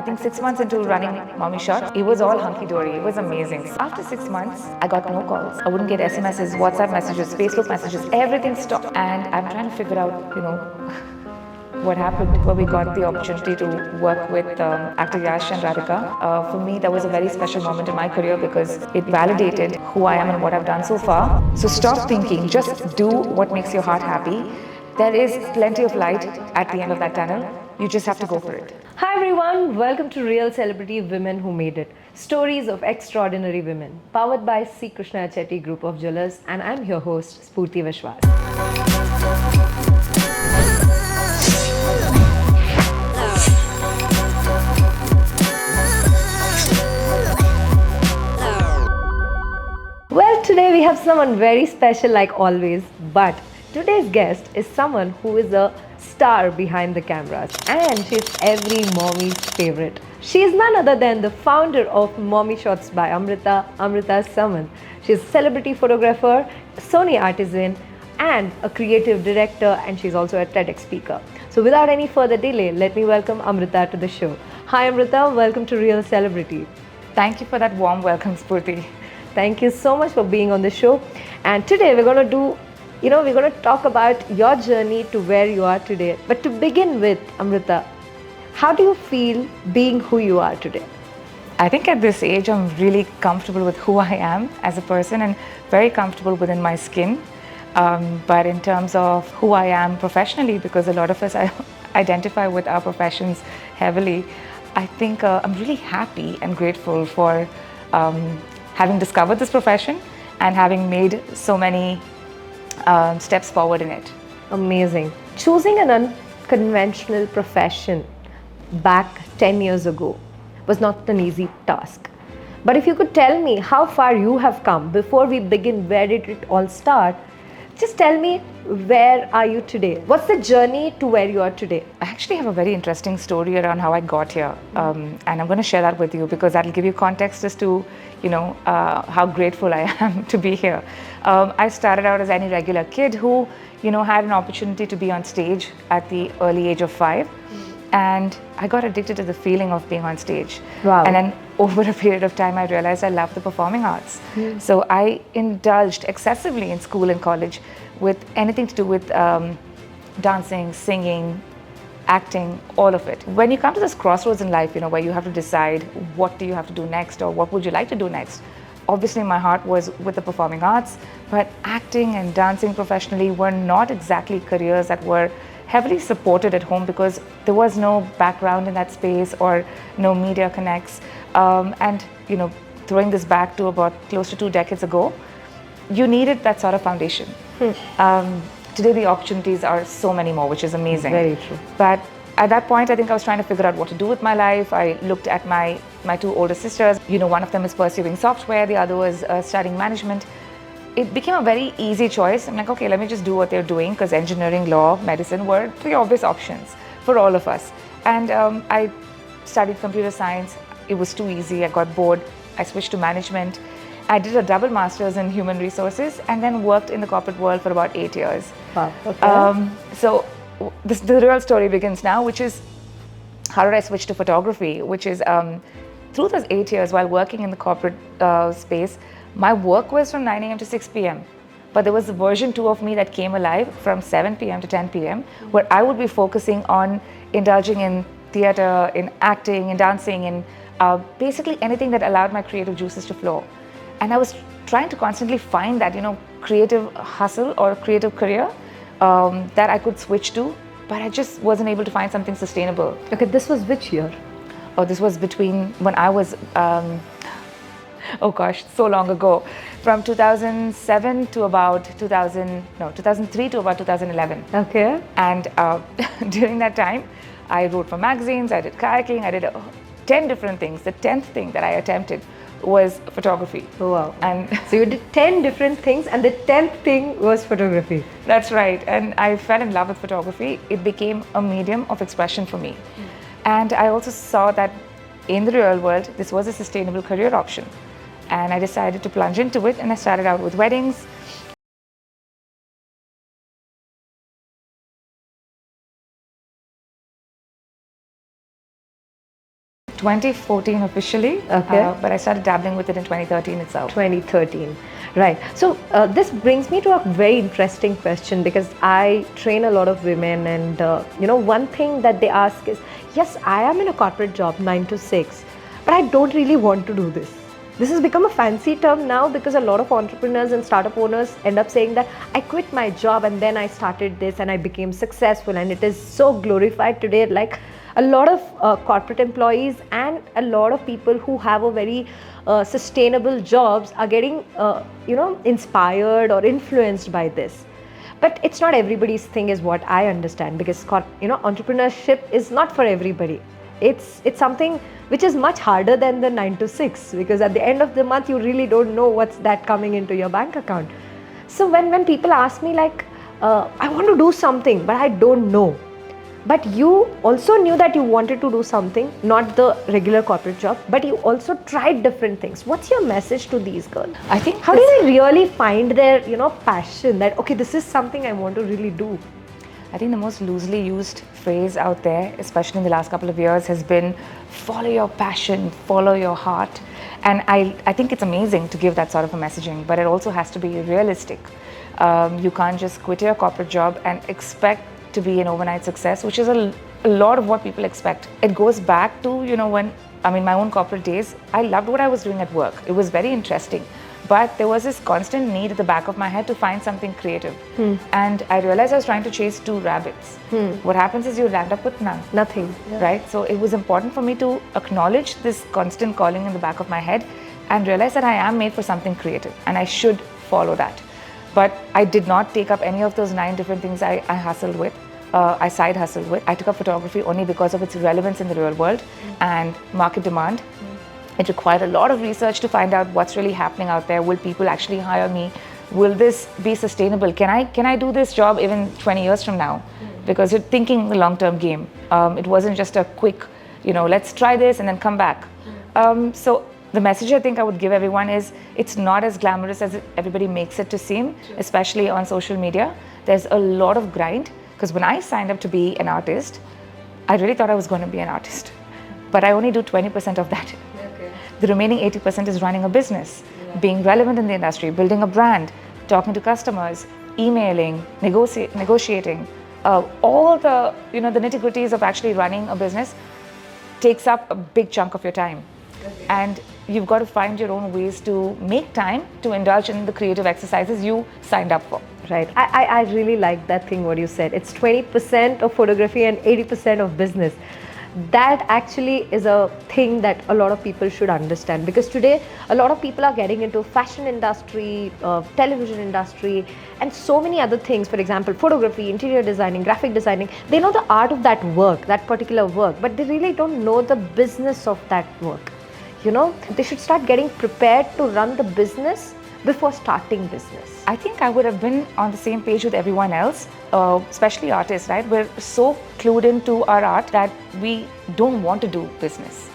think 6 months into running Mommy Shot, it was all hunky-dory. It was amazing. So after 6 months, I got no calls. I wouldn't get SMSs, WhatsApp messages, Facebook messages, everything stopped. And I'm trying to figure out, what happened where we got the opportunity to work with actor Yash and Radhika. For me, that was a very special moment in my career because it validated who I am and what I've done so far. So stop thinking, just do what makes your heart happy. There is plenty of light at the end of that tunnel. You just have to go for it. Hi everyone, welcome to Real Celebrity Women Who Made It. Stories of extraordinary women. Powered by C. Krishna Chetty Group of Jewelers, and I'm your host, Spoorthi Vishwas. Well, today we have someone very special like always, but today's guest is someone who is a star behind the cameras and she's every mommy's favorite. She is none other than the founder of Mommy Shots by Amrita Samant. She's a celebrity photographer, Sony Artisan, and a creative director, and she's also a TEDx speaker. So without any further delay, let me welcome Amrita to the show. Hi Amrita, welcome to Real Celebrity. Thank you for that warm welcome, Spoorthi. Thank you so much for being on the show. And today we're going to talk about your journey to where you are today. But to begin with, Amrita, how do you feel being who you are today? I think at this age, I'm really comfortable with who I am as a person and very comfortable within my skin. But in terms of who I am professionally, because a lot of us identify with our professions heavily, I think I'm really happy and grateful for having discovered this profession and having made so many steps forward in it. Amazing. Choosing an unconventional profession back 10 years ago was not an easy task. But if you could tell me how far you have come before we begin, where did it all start? Just tell me, where are you today? What's the journey to where you are today? I actually have a very interesting story around how I got here, and I'm going to share that with you because that'll give you context as to, how grateful I am to be here. I started out as any regular kid who, had an opportunity to be on stage at the early age of 5, and I got addicted to the feeling of being on stage. Wow. And then over a period of time, I realized I loved the performing arts. So I indulged excessively in school and college with anything to do with dancing, singing, acting, all of it. When you come to this crossroads in life, where you have to decide what do you have to do next or what would you like to do next, obviously my heart was with the performing arts, but acting and dancing professionally were not exactly careers that were heavily supported at home because there was no background in that space or no media connects. And throwing this back to about close to 2 decades ago, you needed that sort of foundation. Today the opportunities are so many more, which is amazing. Very true. But at that point, I think I was trying to figure out what to do with my life. I looked at my 2 older sisters. One of them is pursuing software, the other was studying management. It became a very easy choice. I'm like, okay, let me just do what they're doing because engineering, law, medicine were 3 obvious options for all of us. And I studied computer science. It was too easy. I got bored. I switched to management. I did a double master's in human resources and then worked in the corporate world for about 8 years. Wow. Okay. So the real story begins now, which is how did I switch to photography, which is through those 8 years while working in the corporate space, my work was from 9 a.m. to 6 p.m. But there was a version 2 of me that came alive from 7 p.m. to 10 p.m. where I would be focusing on indulging in theater, in acting, in dancing, in basically anything that allowed my creative juices to flow. And I was trying to constantly find that, creative hustle or creative career that I could switch to, but I just wasn't able to find something sustainable. Okay, this was which year? Oh, this was between when I was, so long ago, from 2007 to about 2003 to about 2011. Okay. And during that time, I wrote for magazines, I did kayaking, I did 10 different things. The 10th thing that I attempted was photography. Oh, wow. And so you did 10 different things and the 10th thing was photography. That's right. And I fell in love with photography. It became a medium of expression for me. And I also saw that in the real world, this was a sustainable career option. And I decided to plunge into it, and I started out with weddings. 2014 officially, Okay. but I started dabbling with it in 2013 itself. 2013. Right. So this brings me to a very interesting question, because I train a lot of women, and one thing that they ask is, yes, I am in a corporate job 9 to 6, but I don't really want to do this. This has become a fancy term now, because a lot of entrepreneurs and startup owners end up saying that I quit my job and then I started this and I became successful, and it is so glorified today. Like, a lot of corporate employees and a lot of people who have a very sustainable jobs are getting inspired or influenced by this. But it's not everybody's thing, is what I understand, because entrepreneurship is not for everybody. It's something which is much harder than the 9 to 6, because at the end of the month you really don't know what's that coming into your bank account. So when people ask me, like, I want to do something but I don't know, but you also knew that you wanted to do something, not the regular corporate job, but you also tried different things. What's your message to these girls? I think How do they really find their, passion, that, okay, this is something I want to really do? I think the most loosely used phrase out there, especially in the last couple of years, has been follow your passion, follow your heart. And I think it's amazing to give that sort of a messaging, but it also has to be realistic. You can't just quit your corporate job and expect to be an overnight success, which is a lot of what people expect. It goes back to, my own corporate days. I loved what I was doing at work. It was very interesting. But there was this constant need at the back of my head to find something creative. And I realized I was trying to chase two rabbits. What happens is you land up with none. Nothing. Yeah. Right? So it was important for me to acknowledge this constant calling in the back of my head and realize that I am made for something creative and I should follow that. But I did not take up any of those 9 different things I hustled with. I side hustled with. I took up photography only because of its relevance in the real world and market demand. It required a lot of research to find out what's really happening out there. Will people actually hire me? Will this be sustainable? Can I do this job even 20 years from now? Because you're thinking the long-term game. It wasn't just a quick, let's try this and then come back. So the message I think I would give everyone is, it's not as glamorous as everybody makes it to seem, especially on social media. There's a lot of grind, because when I signed up to be an artist, I really thought I was going to be an artist. But I only do 20% of that. The remaining 80% is running a business, being relevant in the industry, building a brand, talking to customers, emailing, negotiating. All the the nitty-gritties of actually running a business takes up a big chunk of your time. And you've got to find your own ways to make time to indulge in the creative exercises you signed up for. Right. I really like that thing what you said. It's 20% of photography and 80% of business. That actually is a thing that a lot of people should understand, because today a lot of people are getting into fashion industry, television industry, and so many other things. For example, photography, interior designing, graphic designing. They know the art of that work, that particular work, but they really don't know the business of that work. They should start getting prepared to run the business before starting business. I think I would have been on the same page with everyone else, especially artists, right? We're so clued into our art that we don't want to do business.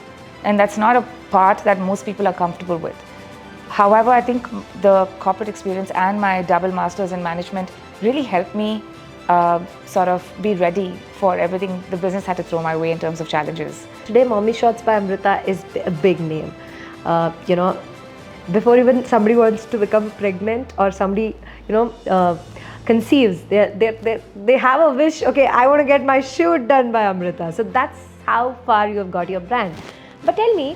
And that's not a part that most people are comfortable with. However, I think the corporate experience and my double masters in management really helped me sort of be ready for everything the business had to throw my way in terms of challenges. Today, Mommy Shots by Amrita is a big name. Before even somebody wants to become pregnant or somebody, conceives, they have a wish, okay, I want to get my shoot done by Amrita. So that's how far you have got your brand. But tell me,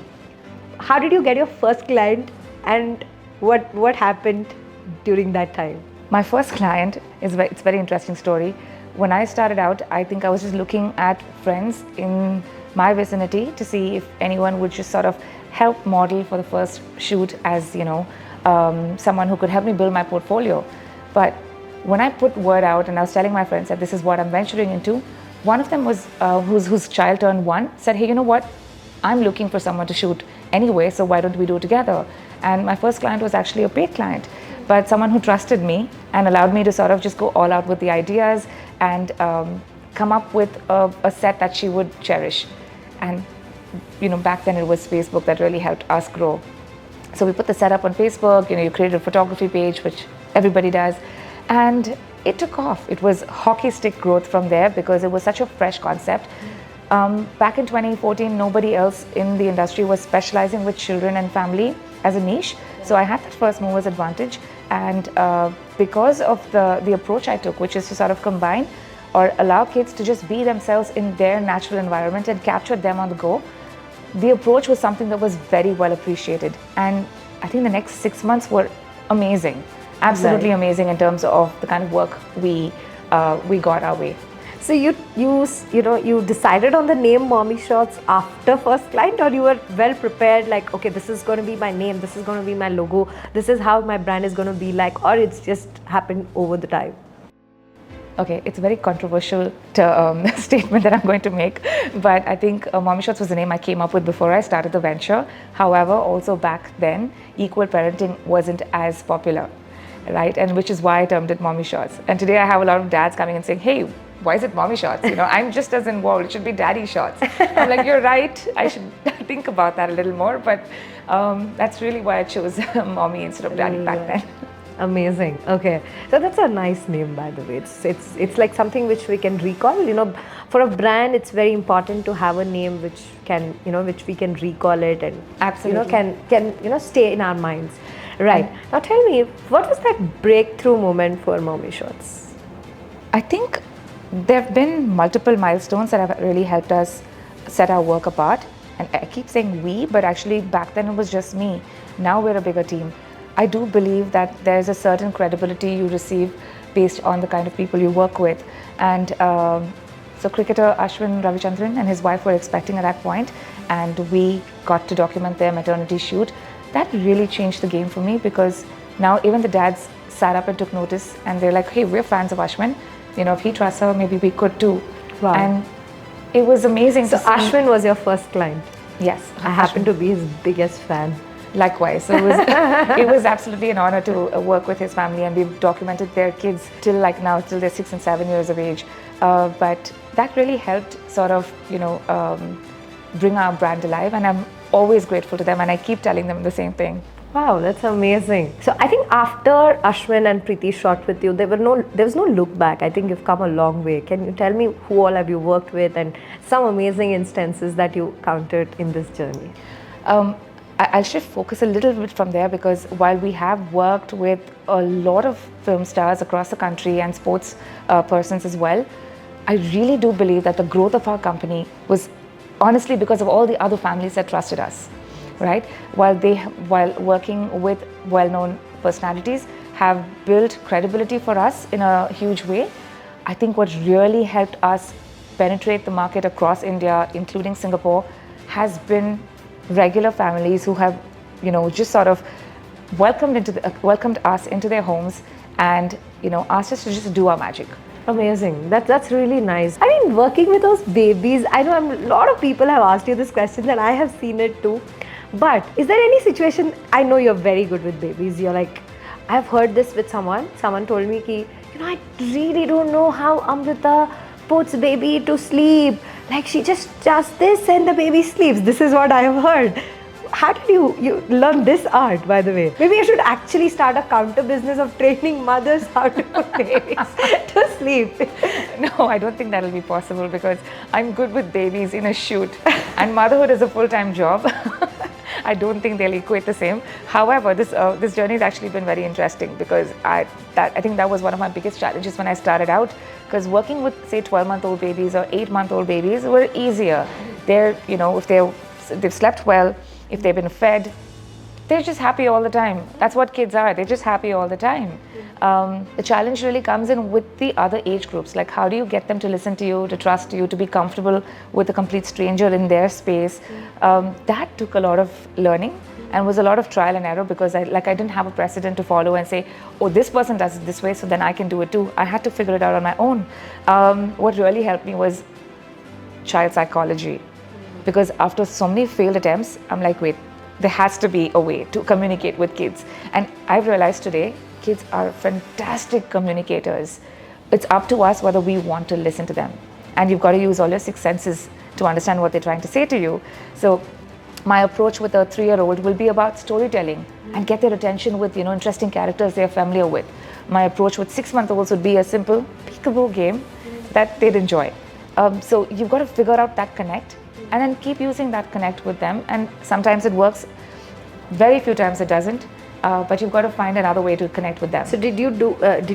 how did you get your first client, and what happened during that time? My first client it's a very interesting story. When I started out, I think I was just looking at friends in my vicinity to see if anyone would just sort of help model for the first shoot as, someone who could help me build my portfolio. But when I put word out and I was telling my friends that this is what I'm venturing into, one of them was whose child turned 1 said, hey, you know what? I'm looking for someone to shoot anyway, so why don't we do it together? And my first client was actually a paid client, but someone who trusted me and allowed me to sort of just go all out with the ideas and come up with a set that she would cherish. And back then it was Facebook that really helped us grow. So we put the setup on Facebook, you created a photography page, which everybody does. And it took off. It was hockey stick growth from there because it was such a fresh concept. Back in 2014, nobody else in the industry was specializing with children and family as a niche. So I had that first mover's advantage. And because of the approach I took, which is to sort of combine or allow kids to just be themselves in their natural environment and capture them on the go, the approach was something that was very well appreciated. And I think the next 6 months were amazing, absolutely amazing in terms of the kind of work we got our way. So you decided on the name Mommy Shots after first client, or you were well prepared, like, okay, this is going to be my name, this is going to be my logo, this is how my brand is going to be like, or it's just happened over the time? Okay, it's a very controversial statement that I'm going to make, but I think Mommy Shots was the name I came up with before I started the venture. However, also back then, equal parenting wasn't as popular, right? And which is why I termed it Mommy Shots. And today I have a lot of dads coming and saying, hey, why is it Mommy Shots? You know, I'm just as involved, it should be Daddy Shots. I'm like, you're right, I should think about that a little more, but that's really why I chose Mommy instead of Daddy back then. Amazing. Okay, so that's a nice name, by the way. It's like something which we can recall. You know, for a brand, it's very important to have a name which can, which we can recall it and absolutely, can stay in our minds. Right. Now tell me, what was that breakthrough moment for Mommy Shots? I think there have been multiple milestones that have really helped us set our work apart. And I keep saying we, but actually back then it was just me. Now we're a bigger team. I do believe that there's a certain credibility you receive based on the kind of people you work with. And so cricketer Ashwin Ravichandran and his wife were expecting at that point, and we got to document their maternity shoot. That really changed the game for me, because now even the dads sat up and took notice, and they're like, hey, we're fans of Ashwin. You know, if he trusts her, maybe we could too. Wow. And it was amazing. So Ashwin was your first client? Yes. I happen to be his biggest fan. Likewise. So it was absolutely an honor to work with his family, and we've documented their kids till like now, till they're 6 and 7 years of age. But that really helped sort of, bring our brand alive, and I'm always grateful to them, and I keep telling them the same thing. Wow, that's amazing. So I think after Ashwin and Preeti shot with you, there was no look back. I think you've come a long way. Can you tell me who all have you worked with and some amazing instances that you countered in this journey? I'll shift focus a little bit from there, because while we have worked with a lot of film stars across the country and sports persons as well, I really do believe that the growth of our company was honestly because of all the other families that trusted us, right? While working with well-known personalities, have built credibility for us in a huge way. I think what really helped us penetrate the market across India, including Singapore, has been regular families who have, just sort of welcomed us into their homes and, asked us to just do our magic. Amazing. That's really nice. I mean, working with those babies, I know a lot of people have asked you this question and I have seen it too. But is there any situation, I know you're very good with babies, you're like, I've heard this with someone told me ki, I really don't know how Amrita puts baby to sleep. Like she just does this and the baby sleeps. This is what I have heard. How did you learn this art, by the way? Maybe I should actually start a counter business of training mothers how to put babies to sleep. No, I don't think that'll be possible, because I'm good with babies in a shoot and motherhood is a full-time job. I don't think they'll equate the same. However, this journey has actually been very interesting, because I think that was one of my biggest challenges when I started out, because working with, say, 12-month-old babies or 8-month-old babies were easier. They're, if they've slept well, if they've been fed, they're just happy all the time. That's what kids are. They're just happy all the time. The challenge really comes in with the other age groups. Like, how do you get them to listen to you, to trust you, to be comfortable with a complete stranger in their space? That took a lot of learning and was a lot of trial and error, because I didn't have a precedent to follow and say, oh, this person does it this way, so then I can do it too. I had to figure it out on my own. What really helped me was child psychology, because after so many failed attempts, I'm like, wait, there has to be a way to communicate with kids. And I've realized today, kids are fantastic communicators. It's up to us whether we want to listen to them. And you've got to use all your 6 senses to understand what they're trying to say to you. So my approach with a 3-year-old will be about storytelling and get their attention with, interesting characters they're familiar with. My approach with 6-month-olds would be a simple peekaboo game that they'd enjoy. So you've got to figure out that connect and then keep using that connect with them. And sometimes it works, very few times it doesn't. But you've got to find another way to connect with them. So did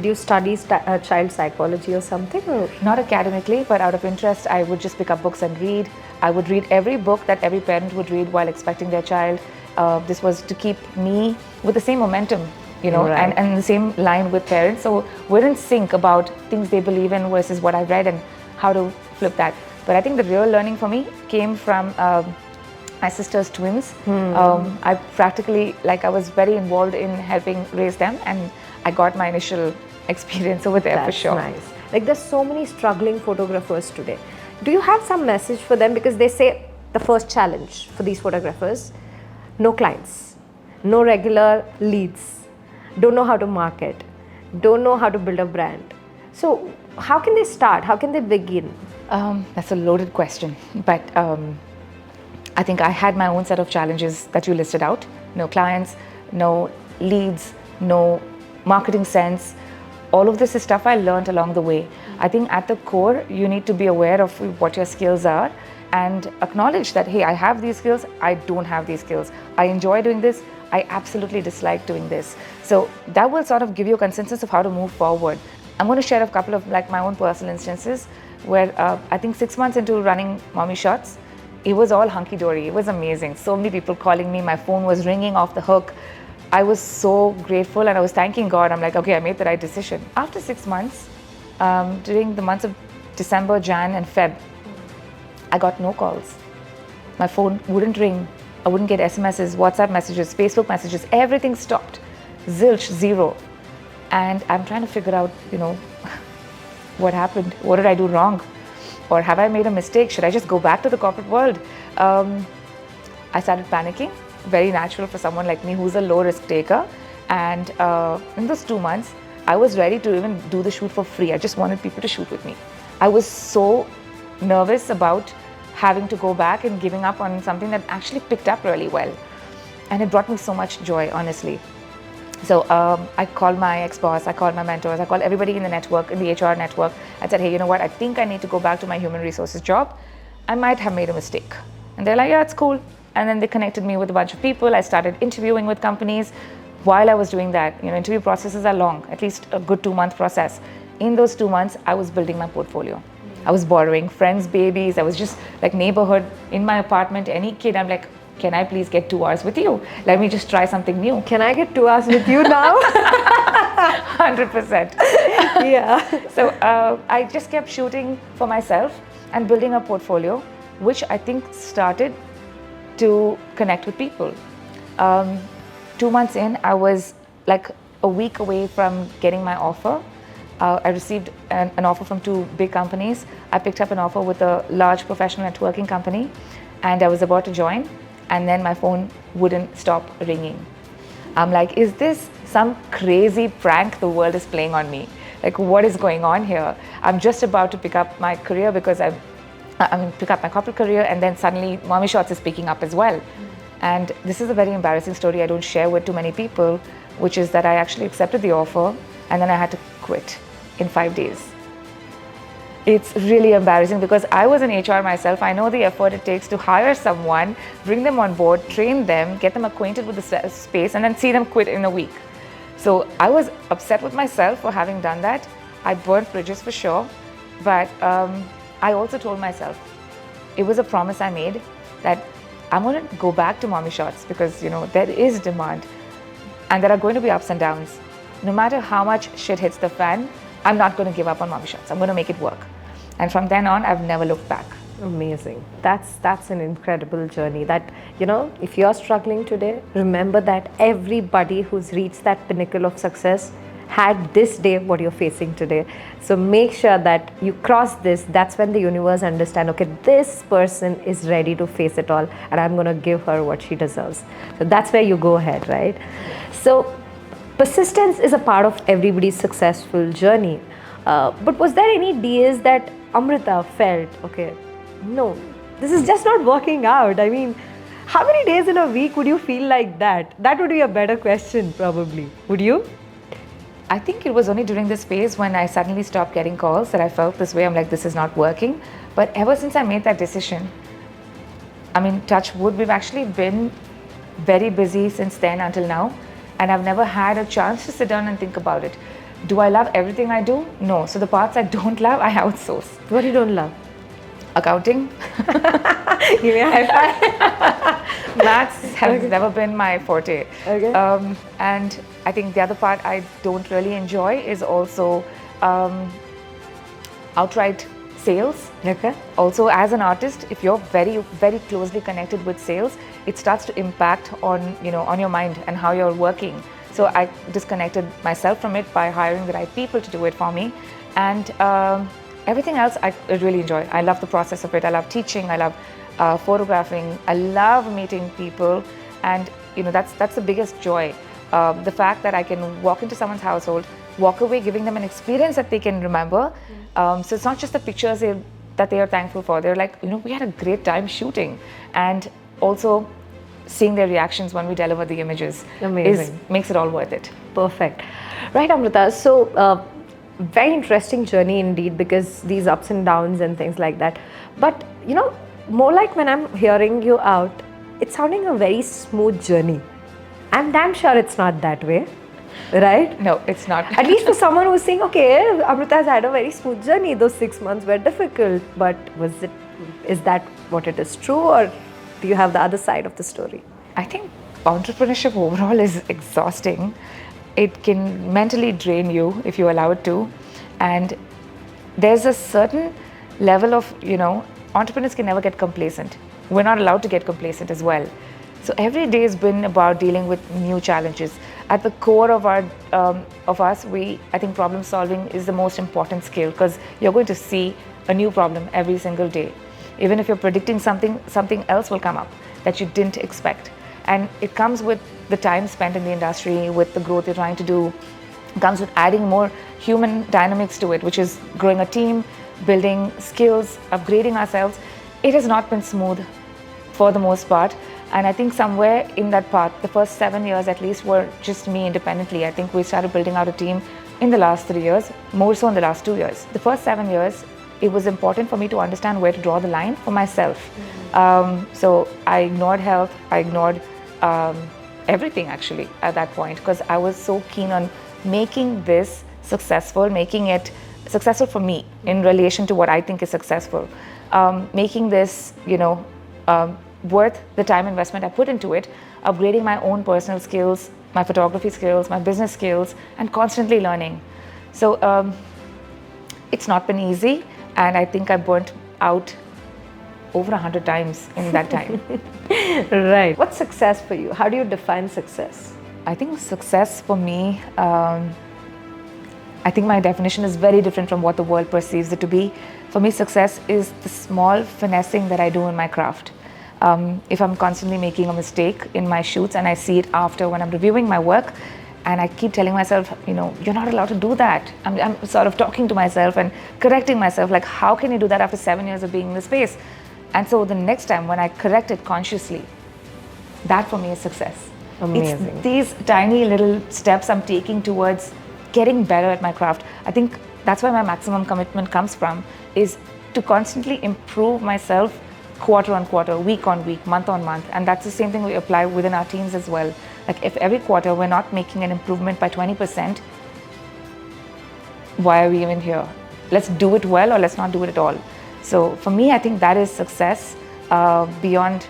you study child psychology or something? Or? Not academically, but out of interest, I would just pick up books and read. I would read every book that every parent would read while expecting their child. This was to keep me with the same momentum, Right. and the same line with parents. So we're in sync about things they believe in versus what I read and how to flip that. But I think the real learning for me came from my sister's twins. I practically, I was very involved in helping raise them, and I got my initial experience over there. That's for sure. nice. There's so many struggling photographers today. Do you have some message for them? Because they say the first challenge for these photographers, no clients, no regular leads, don't know how to market, don't know how to build a brand. So how can they start? How can they begin? That's a loaded question, but I think I had my own set of challenges that you listed out. No clients, no leads, no marketing sense. All of this is stuff I learned along the way. I think at the core, you need to be aware of what your skills are and acknowledge that, hey, I have these skills, I don't have these skills. I enjoy doing this, I absolutely dislike doing this. So that will sort of give you a consensus of how to move forward. I'm going to share a couple of my own personal instances where I think 6 months into running Mommy Shots, it was all hunky-dory. It was amazing. So many people calling me. My phone was ringing off the hook. I was so grateful and I was thanking God. I'm like, okay, I made the right decision. After 6 months, during the months of December, Jan and Feb, I got no calls. My phone wouldn't ring. I wouldn't get SMSs, WhatsApp messages, Facebook messages. Everything stopped. Zilch, zero. And I'm trying to figure out, what happened? What did I do wrong? Or have I made a mistake? Should I just go back to the corporate world? I started panicking, very natural for someone like me who's a low risk taker. And in those 2 months, I was ready to even do the shoot for free. I just wanted people to shoot with me. I was so nervous about having to go back and giving up on something that actually picked up really well. And it brought me so much joy, honestly. So I called my ex-boss, I called my mentors, I called everybody in the network, in the HR network. I said, hey, you know what? I think I need to go back to my human resources job. I might have made a mistake. And they're like, yeah, it's cool. And then they connected me with a bunch of people. I started interviewing with companies. While I was doing that, interview processes are long, at least a good 2-month process. In those 2 months, I was building my portfolio. I was borrowing friends' babies. I was just like neighborhood in my apartment. Any kid, I'm like, can I please get 2 hours with you? Let me just try something new. Can I get 2 hours with you now? 100%. Yeah. So I just kept shooting for myself and building a portfolio, which I think started to connect with people. 2 months in, I was like a week away from getting my offer. I received an offer from 2 big companies. I picked up an offer with a large professional networking company, and I was about to join, and then my phone wouldn't stop ringing. I'm like, is this some crazy prank the world is playing on me? Like, what is going on here? I'm just about to pick up my career because pick up my corporate career, and then suddenly Mommy Shots is picking up as well. And this is a very embarrassing story I don't share with too many people, which is that I actually accepted the offer and then I had to quit in 5 days. It's really embarrassing because I was in HR myself. I know the effort it takes to hire someone, bring them on board, train them, get them acquainted with the space, and then see them quit in a week. So I was upset with myself for having done that. I burnt bridges for sure, but I also told myself, it was a promise I made that I'm going to go back to Mommy Shots because, there is demand and there are going to be ups and downs. No matter how much shit hits the fan, I'm not going to give up on Mommy Shots. I'm going to make it work. And from then on, I've never looked back. Amazing. That's an incredible journey. That, if you're struggling today, remember that everybody who's reached that pinnacle of success had this day what you're facing today. So make sure that you cross this. That's when the universe understands, okay, this person is ready to face it all and I'm going to give her what she deserves. So that's where you go ahead, right? So persistence is a part of everybody's successful journey. But was there any days that Amrita felt, okay, no, this is just not working out? I mean, how many days in a week would you feel like that? That would be a better question, probably. Would you? I think it was only during this phase when I suddenly stopped getting calls that I felt this way. I'm like, this is not working. But ever since I made that decision, I mean, touch wood, we've actually been very busy since then until now, and I've never had a chance to sit down and think about it. Do I love everything I do? No. So the parts I don't love, I outsource. What you don't love? Accounting. Give me a high five. Maths has never been my forte. Okay. And I think the other part I don't really enjoy is also outright sales. Okay. Also, as an artist, if you're very, very closely connected with sales, it starts to impact on, on your mind and how you're working. So I disconnected myself from it by hiring the right people to do it for me. And everything else I really enjoy. I love the process of it. I love teaching. I love photographing. I love meeting people. And that's the biggest joy. The fact that I can walk into someone's household, walk away giving them an experience that they can remember. So it's not just the pictures that they are thankful for. They're like, we had a great time shooting. And also seeing their reactions when we deliver the images makes it all worth it. Perfect. Right, Amrita. So very interesting journey indeed, because these ups and downs and things like that. But more like when I'm hearing you out, it's sounding a very smooth journey. I'm damn sure it's not that way, right? No, it's not. At least for someone who's saying, okay, Amrita has had a very smooth journey. Those 6 months were difficult, but is that what it is true, or do you have the other side of the story? I think entrepreneurship overall is exhausting. It can mentally drain you if you allow it to. And there's a certain level of, entrepreneurs can never get complacent. We're not allowed to get complacent as well. So every day has been about dealing with new challenges. At the core of us, I think problem solving is the most important skill, because you're going to see a new problem every single day. Even if you're predicting something else will come up that you didn't expect. And it comes with the time spent in the industry, with the growth you're trying to do. It comes with adding more human dynamics to it, which is growing a team, building skills, upgrading ourselves. It has not been smooth for the most part. And I think somewhere in that path, the first 7 years at least were just me independently. I think we started building out a team in the last 3 years, more so in the last 2 years. The first 7 years, it was important for me to understand where to draw the line for myself. So I ignored health, I ignored everything actually at that point, because I was so keen on making this successful, making it successful for me in relation to what I think is successful. Making this, worth the time investment I put into it, upgrading my own personal skills, my photography skills, my business skills, and constantly learning. So it's not been easy, and I think I burnt out over 100 times in that time. Right. What's success for you? How do you define success? I think success for me, I think my definition is very different from what the world perceives it to be. For me, success is the small finessing that I do in my craft. If I'm constantly making a mistake in my shoots and I see it after when I'm reviewing my work, and I keep telling myself, you're not allowed to do that. I'm sort of talking to myself and correcting myself, like, how can you do that after 7 years of being in the space? And so the next time when I correct it consciously, that for me is success. Amazing. It's these tiny little steps I'm taking towards getting better at my craft. I think that's where my maximum commitment comes from, is to constantly improve myself quarter on quarter, week on week, month on month. And that's the same thing we apply within our teams as well. Like, if every quarter we're not making an improvement by 20%, why are we even here? Let's do it well, or let's not do it at all. So for me, I think that is success beyond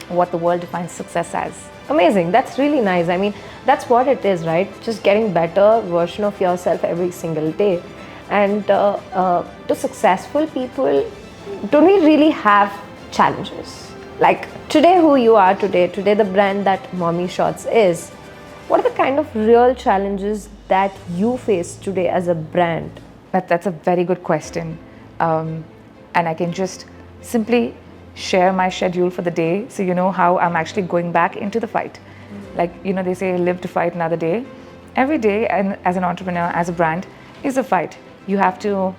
what the world defines success as. Amazing. That's really nice. I mean, that's what it is, right? Just getting better version of yourself every single day. And to successful people, don't we really have challenges? Like today, who you are today the brand that Mommy Shots is, what are the kind of real challenges that you face today as a brand? That's a very good question. And I can just simply share my schedule for the day, so you know how I'm actually going back into the fight. Like, they say live to fight another day. Every day, and as an entrepreneur, as a brand, is a fight. You have to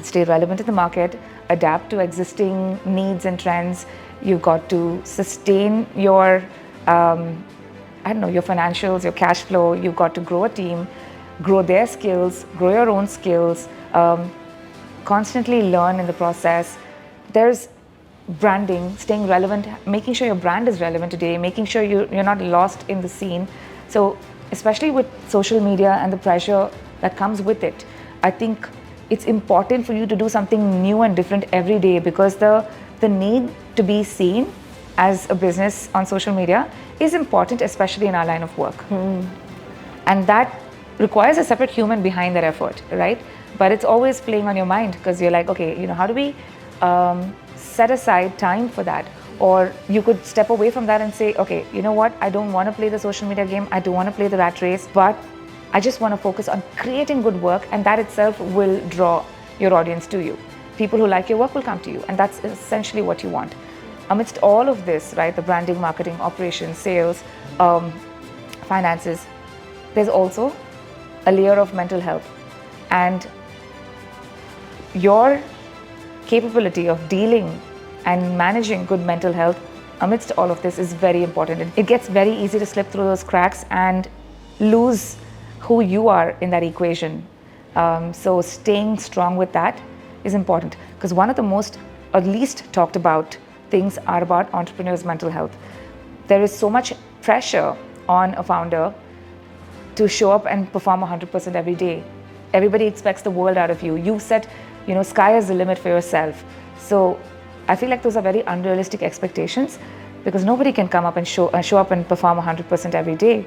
stay relevant in the market, adapt to existing needs and trends. You've got to sustain your, your financials, your cash flow. You've got to grow a team, grow their skills, grow your own skills. constantly learn in the process. There's branding, staying relevant, making sure your brand is relevant today, making sure you're not lost in the scene. So especially with social media and the pressure that comes with it, I think it's important for you to do something new and different every day, because the need to be seen as a business on social media is important, especially in our line of work. And that requires a separate human behind that effort, right? But it's always playing on your mind, because you're like, okay, how do we set aside time for that? Or you could step away from that and say, okay, you know what? I don't want to play the social media game. I don't want to play the rat race, but I just want to focus on creating good work, and that itself will draw your audience to you. People who like your work will come to you, and that's essentially what you want. Amidst all of this, right, the branding, marketing, operations, sales, finances, there's also a layer of mental health. And your capability of dealing and managing good mental health amidst all of this is very important. It gets very easy to slip through those cracks and lose who you are in that equation. So staying strong with that is important, because one of the most or least talked about things are about entrepreneurs' mental health. There is so much pressure on a founder to show up and perform 100% every day. Everybody expects the world out of you. You set, sky is the limit for yourself. So I feel like those are very unrealistic expectations, because nobody can come up and show up and perform 100% every day.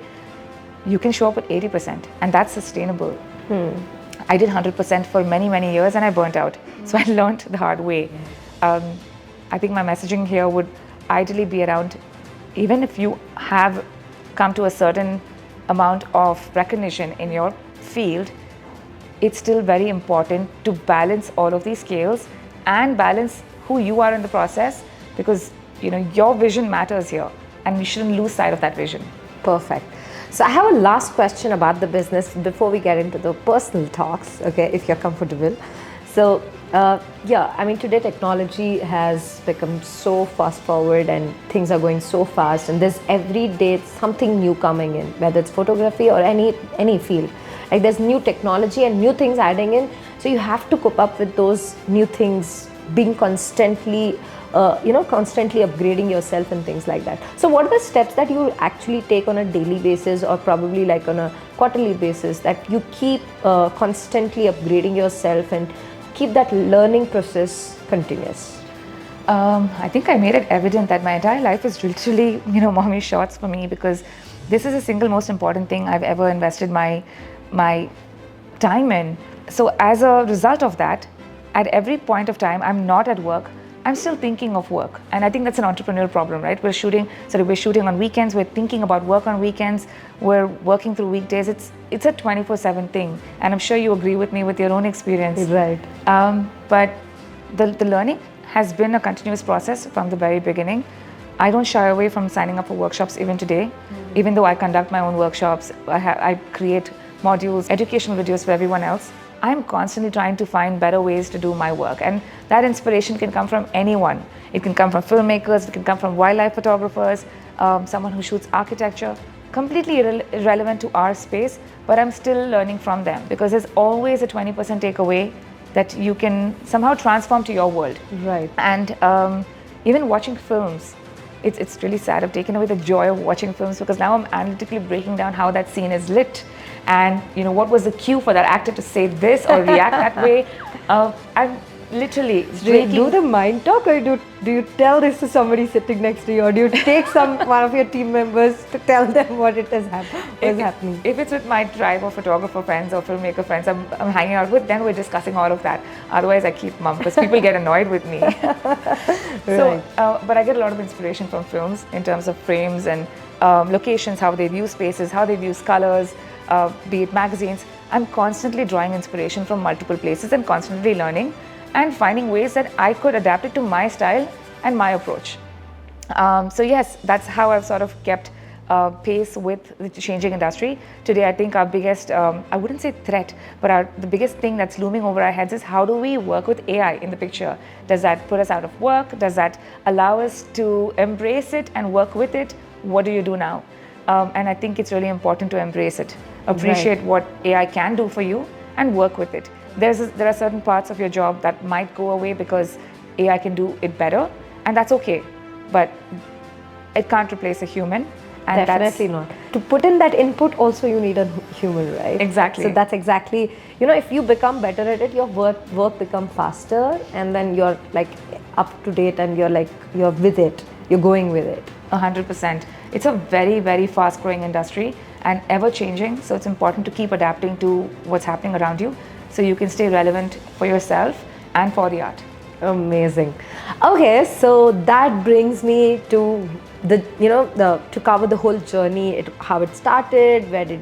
You can show up at 80%, and that's sustainable. I did 100% for many, many years, and I burnt out. So I learned the hard way. I think my messaging here would ideally be around, even if you have come to a certain amount of recognition in your field, it's still very important to balance all of these scales and balance who you are in the process, because your vision matters here, and we shouldn't lose sight of that vision. Perfect. So I have a last question about the business before we get into the personal talks, okay, if you're comfortable. So today technology has become so fast forward, and things are going so fast, and there's every day something new coming in, whether it's photography or any field. Like there's new technology and new things adding in, so you have to cope up with those new things, being constantly upgrading yourself and things like that. So what are the steps that you actually take on a daily basis, or probably like on a quarterly basis, that you keep constantly upgrading yourself and keep that learning process continuous? I think I made it evident that my entire life is literally, mommy shots for me, because this is the single most important thing I've ever invested my time in. So as a result of that, at every point of time, I'm not at work, I'm still thinking of work. And I think that's an entrepreneurial problem, right? We're shooting on weekends, we're thinking about work on weekends, we're working through weekdays. It's a 24/7 thing. And I'm sure you agree with me with your own experience. Right. But the learning has been a continuous process from the very beginning. I don't shy away from signing up for workshops even today. Even though I conduct my own workshops, I create modules, educational videos for everyone else. I'm constantly trying to find better ways to do my work, and that inspiration can come from anyone. It can come from filmmakers, it can come from wildlife photographers, someone who shoots architecture, completely irrelevant to our space, but I'm still learning from them, because there's always a 20% takeaway that you can somehow transform to your world. Right. And even watching films, it's really sad. I've taken away the joy of watching films, because now I'm analytically breaking down how that scene is lit, and what was the cue for that actor to say this or react that way. I'm literally breaking. Do the mind talk, or do you tell this to somebody sitting next to you, or do you take one of your team members to tell them what is happening? If it's with my tribe of photographer friends or filmmaker friends I'm hanging out with, then we're discussing all of that. Otherwise, I keep mum, because people get annoyed with me. Right. But I get a lot of inspiration from films in terms of frames and locations, how they view spaces, how they use colors, be it magazines. I'm constantly drawing inspiration from multiple places and constantly learning and finding ways that I could adapt it to my style and my approach. So yes, that's how I've sort of kept pace with the changing industry. Today, I think our biggest, I wouldn't say threat, but the biggest thing that's looming over our heads is, how do we work with AI in the picture? Does that put us out of work? Does that allow us to embrace it and work with it? What do you do now? And I think it's really important to embrace it, appreciate what AI can do for you, and work with it. there are certain parts of your job that might go away because AI can do it better, and that's okay. But it can't replace a human. And Definitely not. To put in that input, also you need a human, right? Exactly. So that's exactly, if you become better at it, your work become faster, and then you're like up to date, and you're with it. You're going with it. 100%. It's a very, very fast growing industry and ever changing. So it's important to keep adapting to what's happening around you so you can stay relevant for yourself and for the art. Amazing. Okay, so that brings me to to cover the whole journey, how it started, where did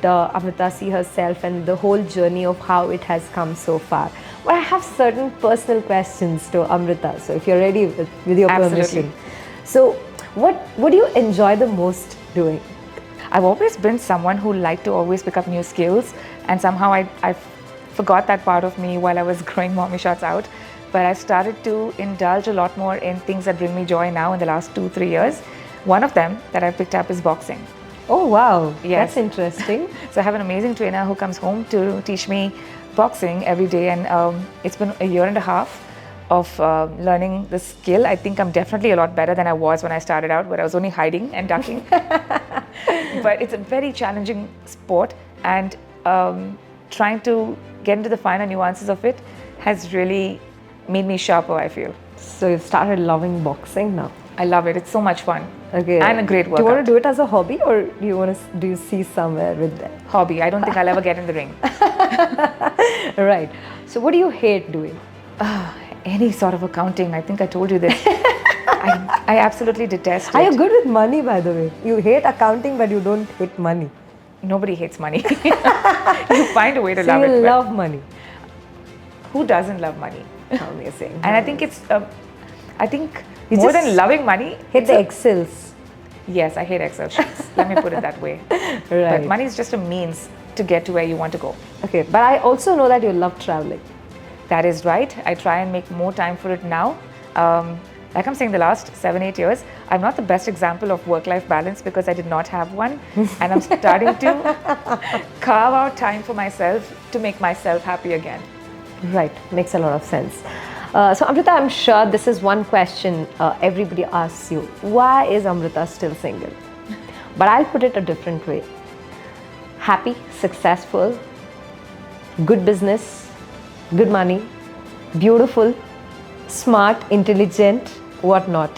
Amrita see herself, and the whole journey of how it has come so far. But I have certain personal questions to Amrita, so if you're ready with your Absolutely. permission. So what do you enjoy the most doing? I've always been someone who liked to always pick up new skills, and somehow I forgot that part of me while I was growing mommy shots out. But I've started to indulge a lot more in things that bring me joy now in the last 2-3 years. One of them that I picked up is boxing. Oh wow, Yes. that's interesting. So I have an amazing trainer who comes home to teach me boxing every day, and it's been a year and a half of learning the skill. I think I'm definitely a lot better than I was when I started out, where I was only hiding and ducking. But it's a very challenging sport, and trying to get into the finer nuances of it has really made me sharper, I feel. So you've started loving boxing now. I love it. It's so much fun. Okay. And a great Do you want workout. to do it as a hobby, or do you see somewhere with that? Hobby. I don't think I'll ever get in the ring. Right. So what do you hate doing? Any sort of accounting. I think I told you this. I absolutely detest it. Are you good with money, by the way? You hate accounting, but you don't hate money. Nobody hates money. You find a way to So love you it. but love money. Who doesn't love money? Amazing. And I think it's, I think You more just than loving money, hate it's the a- Excels. yes, I hate Excel sheets. Let me put it that way. Right. But money is just a means to get to where you want to go. Okay, but I also know that you love traveling. That is right. I try and make more time for it now. Like I'm saying, the last 7-8 years, I'm not the best example of work-life balance because I did not have one. And I'm starting to carve out time for myself to make myself happy again. Right, makes a lot of sense. So Amrita, I'm sure this is one question everybody asks you. Why is Amrita still single? But I'll put it a different way. Happy, successful, good business, good money, beautiful, smart, intelligent, whatnot.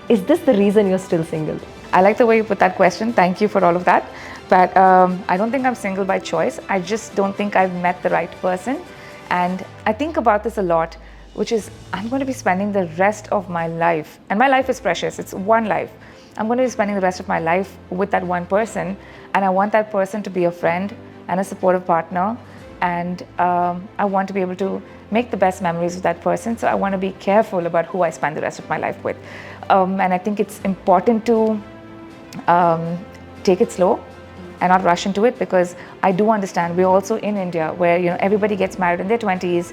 Is this the reason you're still single? I like the way you put that question. Thank you for all of that. But I don't think I'm single by choice. I just don't think I've met the right person. And I think about this a lot, which is I'm going to be spending the rest of my life, and my life is precious. It's one life. I'm going to be spending the rest of my life with that one person. And I want that person to be a friend and a supportive partner. And I want to be able to make the best memories with that person. So I want to be careful about who I spend the rest of my life with. And I think it's important to take it slow and not rush into it, because I do understand we're also in India where everybody gets married in their 20s,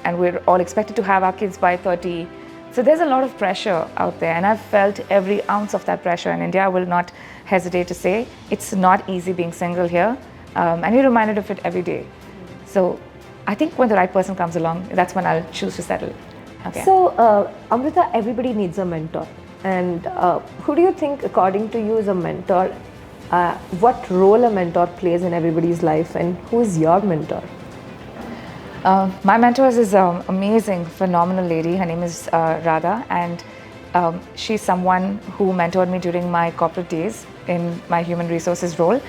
and we're all expected to have our kids by 30. So there's a lot of pressure out there, and I've felt every ounce of that pressure in India. I will not hesitate to say it's not easy being single here, and you're reminded of it every day. So I think when the right person comes along, that's when I'll choose to settle. Okay. So Amrita, everybody needs a mentor. And who do you think, according to you, is a mentor? What role a mentor plays in everybody's life, and who is your mentor? My mentor is this amazing, phenomenal lady. Her name is Radha, and she's someone who mentored me during my corporate days in my human resources role.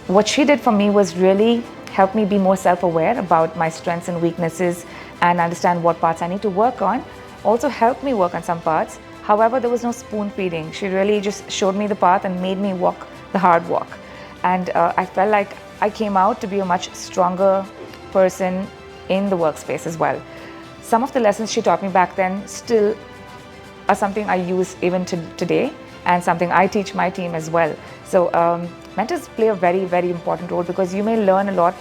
What she did for me was really help me be more self-aware about my strengths and weaknesses and understand what parts I need to work on. Also helped me work on some parts. However, there was no spoon feeding. She really just showed me the path and made me walk the hard walk. And I felt like I came out to be a much stronger person in the workspace as well. Some of the lessons she taught me back then still are something I use even today, and something I teach my team as well. So mentors play a very, very important role, because you may learn a lot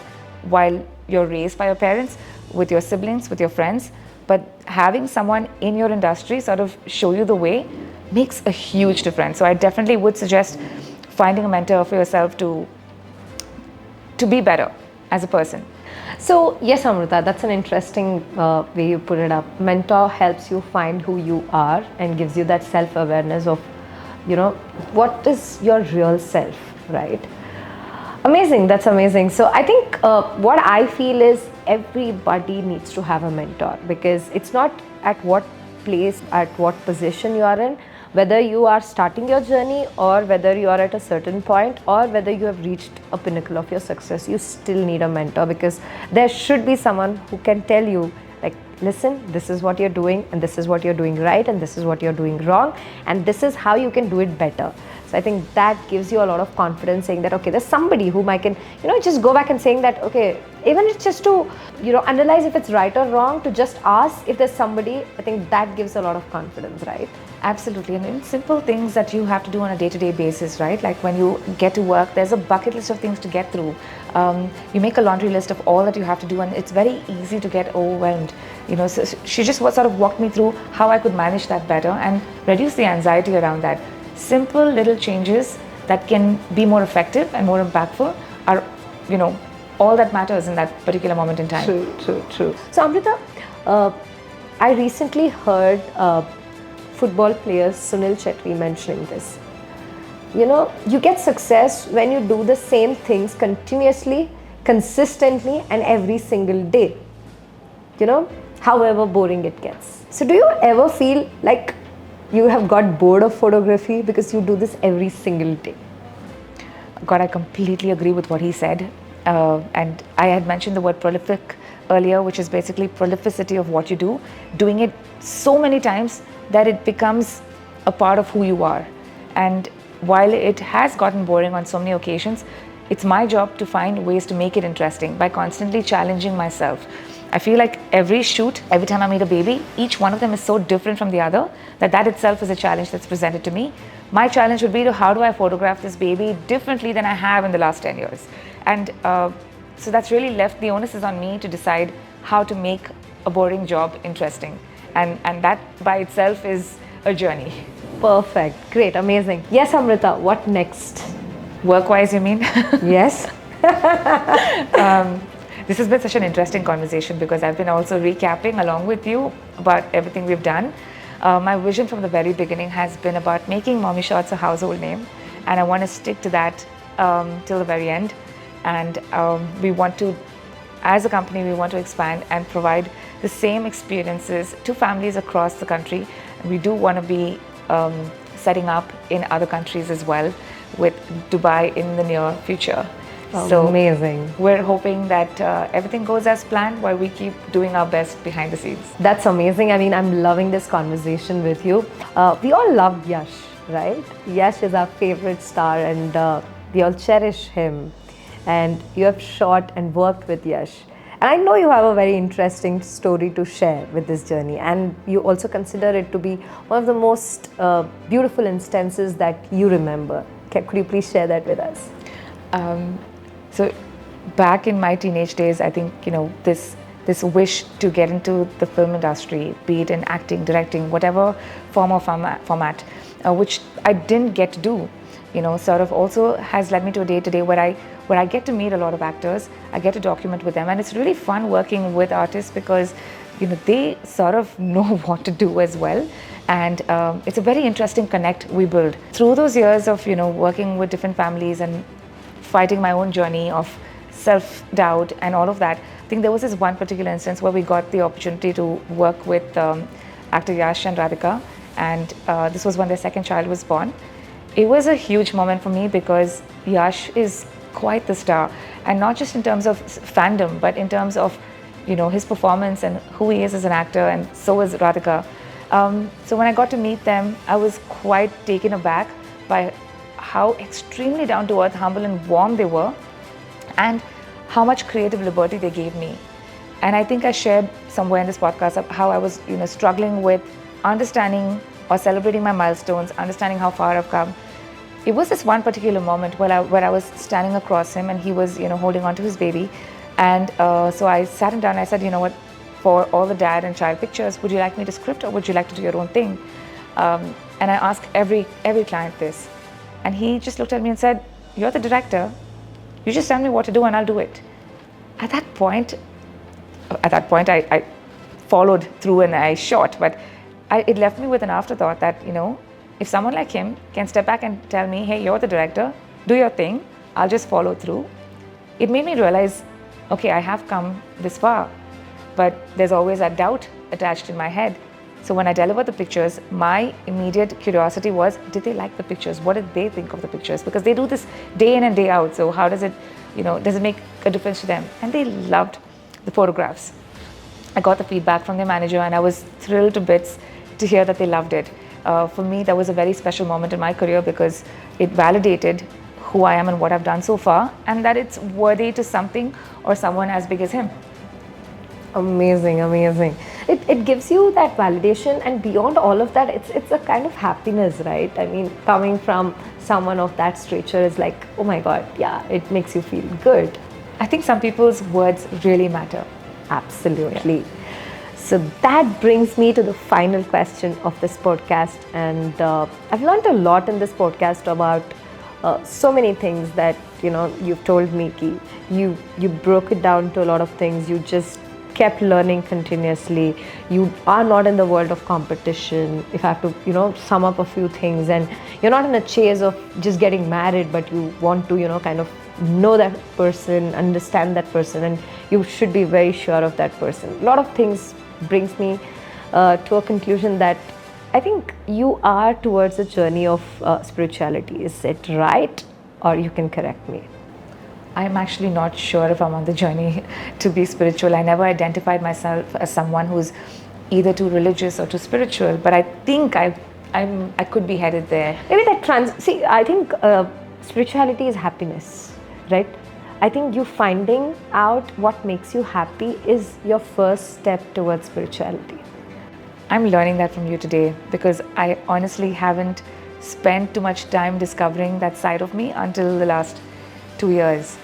while you're raised by your parents, with your siblings, with your friends, but having someone in your industry sort of show you the way makes a huge difference. So I definitely would suggest finding a mentor for yourself to be better as a person. So, yes, Amrita, that's an interesting way you put it up. Mentor helps you find who you are and gives you that self awareness of, what is your real self, right? Amazing, that's amazing. So, I think what I feel is everybody needs to have a mentor, because it's not at what place, at what position you are in, whether you are starting your journey or whether you are at a certain point or whether you have reached a pinnacle of your success, you still need a mentor, because there should be someone who can tell you, like, listen, this is what you're doing and this is what you're doing right and this is what you're doing wrong and this is how you can do it better. So I think that gives you a lot of confidence, saying that, okay, there's somebody whom I can, just go back and saying that, okay, even it's just to, analyze if it's right or wrong, to just ask if there's somebody, I think that gives a lot of confidence, right? Absolutely. And in simple things that you have to do on a day-to-day basis, right? Like when you get to work, there's a bucket list of things to get through. You make a laundry list of all that you have to do, and it's very easy to get overwhelmed. So she just sort of walked me through how I could manage that better and reduce the anxiety around that. Simple little changes that can be more effective and more impactful are, all that matters in that particular moment in time. True. So Amrita, I recently heard football player Sunil Chetri mentioning this. You get success when you do the same things continuously, consistently, and every single day. However boring it gets. So do you ever feel like you have got bored of photography because you do this every single day? God, I completely agree with what he said. And I had mentioned the word prolific earlier, which is basically prolificity of what you do, doing it so many times that it becomes a part of who you are. And while it has gotten boring on so many occasions, it's my job to find ways to make it interesting by constantly challenging myself. I feel like every shoot, every time I meet a baby, each one of them is so different from the other that itself is a challenge that's presented to me. My challenge would be to how do I photograph this baby differently than I have in the last 10 years. And so that's really left, the onus is on me to decide how to make a boring job interesting. And that by itself is a journey. Perfect, great, amazing. Yes, Amrita, what next? Work-wise, you mean? Yes. This has been such an interesting conversation because I've been also recapping along with you about everything we've done. My vision from the very beginning has been about making Mommy Shots a household name, and I want to stick to that till the very end. And we want to, as a company, we want to expand and provide the same experiences to families across the country. And we do want to be setting up in other countries as well, with Dubai in the near future. So amazing. We're hoping that everything goes as planned while we keep doing our best behind the scenes. That's amazing. I mean, I'm loving this conversation with you. We all love Yash, right? Yash is our favorite star, and we all cherish him. And you have shot and worked with Yash. And I know you have a very interesting story to share with this journey. And you also consider it to be one of the most beautiful instances that you remember. Could you please share that with us? So back in my teenage days, I think, this wish to get into the film industry, be it in acting, directing, whatever form or format, which I didn't get to do, sort of also has led me to a day today where I get to meet a lot of actors, I get to document with them, and it's really fun working with artists because, they sort of know what to do as well. And it's a very interesting connect we build. Through those years of, working with different families and fighting my own journey of self-doubt and all of that, I think there was this one particular instance where we got the opportunity to work with actor Yash and Radhika, and this was when their second child was born. It was a huge moment for me because Yash is quite the star, and not just in terms of fandom, but in terms of his performance and who he is as an actor, and so is Radhika. So when I got to meet them, I was quite taken aback by how extremely down-to-earth, humble and warm they were, and how much creative liberty they gave me. And I think I shared somewhere in this podcast of how I was struggling with understanding or celebrating my milestones, understanding how far I've come. It was this one particular moment where I was standing across him and he was holding on to his baby. And so I sat him down and I said, for all the dad and child pictures, would you like me to script or would you like to do your own thing? And I ask every client this. And he just looked at me and said, you're the director. You just tell me what to do and I'll do it. At that point, I followed through and I shot, but it left me with an afterthought that, if someone like him can step back and tell me, hey, you're the director, do your thing, I'll just follow through. It made me realize, okay, I have come this far, but there's always a doubt attached in my head. So when I delivered the pictures, my immediate curiosity was, did they like the pictures? What did they think of the pictures? Because they do this day in and day out. So how does it, does it make a difference to them? And they loved the photographs. I got the feedback from their manager and I was thrilled to bits to hear that they loved it. For me, that was a very special moment in my career because it validated who I am and what I've done so far, and that it's worthy to something or someone as big as him. Amazing, amazing. It gives you that validation, and beyond all of that, it's a kind of happiness, right? I mean, coming from someone of that stature is like, oh my God, yeah, it makes you feel good. I think some people's words really matter. Absolutely. Yeah. So that brings me to the final question of this podcast, and I've learned a lot in this podcast about so many things that you've told me. You broke it down to a lot of things. You just kept learning continuously. You are not in the world of competition. If I have to sum up a few things, and you're not in a chase of just getting married, but you want to kind of know that person, understand that person, and you should be very sure of that person. A lot of things brings me to a conclusion that I think you are towards a journey of spirituality. Is it right? Or you can correct me. I'm actually not sure if I'm on the journey to be spiritual. I never identified myself as someone who's either too religious or too spiritual, but I think I could be headed there. Maybe that see, I think spirituality is happiness, right? I think you finding out what makes you happy is your first step towards spirituality. I'm learning that from you today because I honestly haven't spent too much time discovering that side of me until the last 2 years.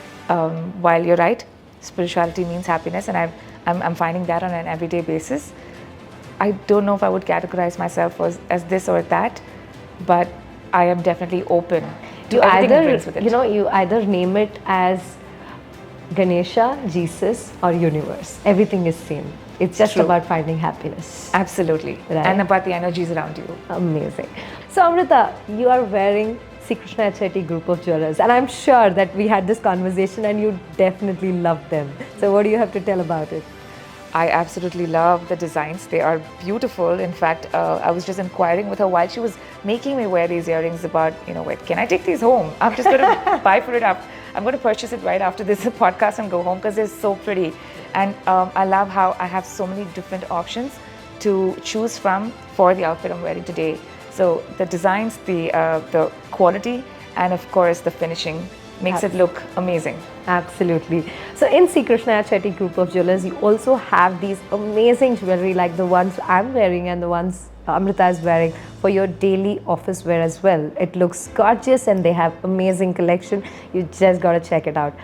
While you're right, spirituality means happiness, and I'm finding that on an everyday basis. I don't know if I would categorize myself as this or that, but I am definitely open to everything that brings with it. You either name it as Ganesha, Jesus, or universe. Everything is same. It's just about finding happiness. Absolutely. Right? And about the energies around you. Amazing. So Amrita, you are wearing Sri Krishna Chetty group of jewelers, and I'm sure that we had this conversation and you definitely loved them. So what do you have to tell about it? I absolutely love the designs. They are beautiful. In fact, I was just inquiring with her while she was making me wear these earrings about, wait, can I take these home? I'm just going to buy for it up. I'm going to purchase it right after this podcast and go home because they're so pretty. And I love how I have so many different options to choose from for the outfit I'm wearing today. So the designs, the quality, and of course the finishing makes it look amazing. Absolutely. So in Sri Krishna Chetty group of jewelers, you also have these amazing jewelry like the ones I'm wearing and the ones Amrita is wearing for your daily office wear as well. It looks gorgeous and they have amazing collection. You just got to check it out.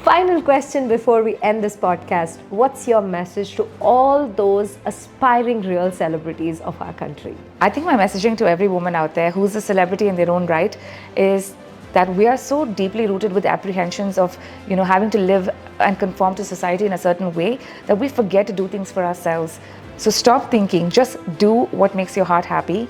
Final question before we end this podcast. What's your message to all those aspiring real celebrities of our country? I think my messaging to every woman out there who's a celebrity in their own right is that we are so deeply rooted with apprehensions of, having to live and conform to society in a certain way that we forget to do things for ourselves. So stop thinking, just do what makes your heart happy.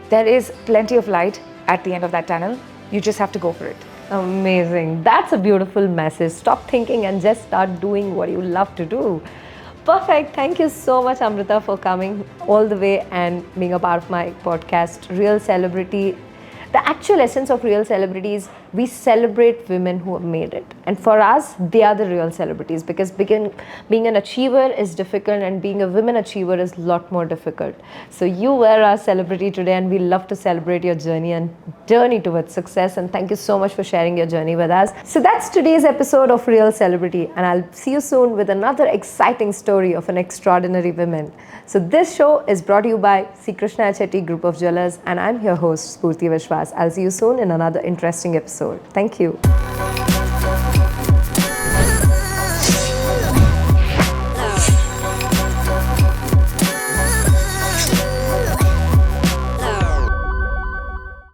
There is plenty of light at the end of that tunnel. You just have to go for it. Amazing. That's a beautiful message. Stop thinking and just start doing what you love to do. Perfect. Thank you so much, Amrita, for coming all the way and being a part of my podcast, Real Celebrity. The actual essence of real celebrities, we celebrate women who have made it. And for us, they are the real celebrities because being an achiever is difficult and being a women achiever is a lot more difficult. So you were our celebrity today and we love to celebrate your journey towards success. And thank you so much for sharing your journey with us. So that's today's episode of Real Celebrity. And I'll see you soon with another exciting story of an extraordinary woman. So this show is brought to you by Sri Krishna Chetty Group of Jewelers and I'm your host, Spoorthi Vishwas. I'll see you soon in another interesting episode. Thank you.